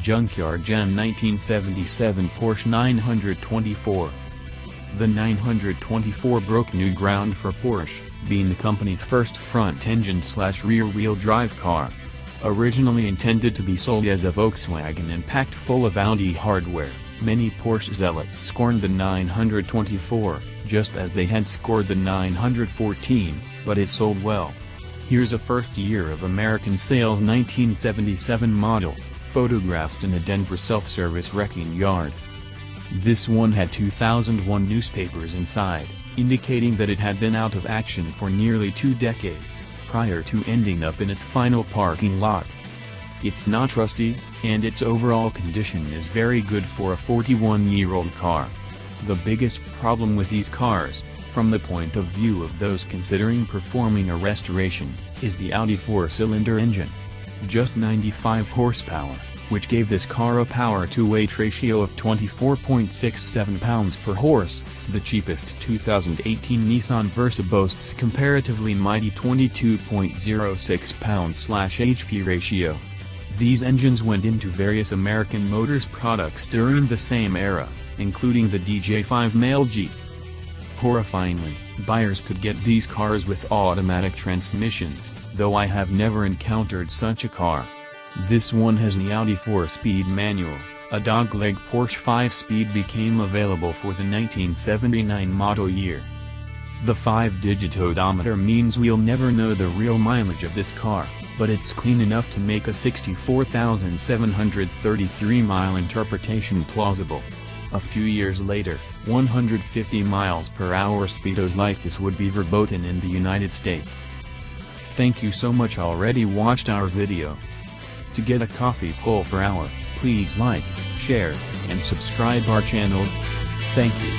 Junkyard Gem 1977 Porsche 924. The 924 broke new ground for Porsche, being the company's first front-engine/rear-wheel drive car. Originally intended to be sold as a Volkswagen and packed full of Audi hardware, many Porsche zealots scorned the 924, just as they had scored the 914, but it sold well. Here's a first year of American sales 1977 model, photographed in a Denver self-service wrecking yard. This one had 2001 newspapers inside, indicating that it had been out of action for nearly 2 decades, prior to ending up in its final parking lot. It's not rusty, and its overall condition is very good for a 41-year-old car. The biggest problem with these cars, from the point of view of those considering performing a restoration, is the Audi 4-cylinder engine. Just 95 horsepower, which gave this car a power-to-weight ratio of 24.67 pounds per horse. The cheapest 2018 Nissan Versa boasts comparatively mighty 22.06 pounds/HP ratio. These engines went into various American Motors products during the same era, including the DJ5 male Jeep. Horrifyingly, buyers could get these cars with automatic transmissions, though I have never encountered such a car. This one has the Audi 4-speed manual. A dogleg Porsche 5-speed became available for the 1979 model year. The 5-digit odometer means we'll never know the real mileage of this car, but it's clean enough to make a 64,733-mile interpretation plausible. A few years later, 150 miles per hour speedos like this would be verboten in the United States. Thank you so much already watched our video. To get a coffee pull per hour, please like, share, and subscribe our channels. Thank you.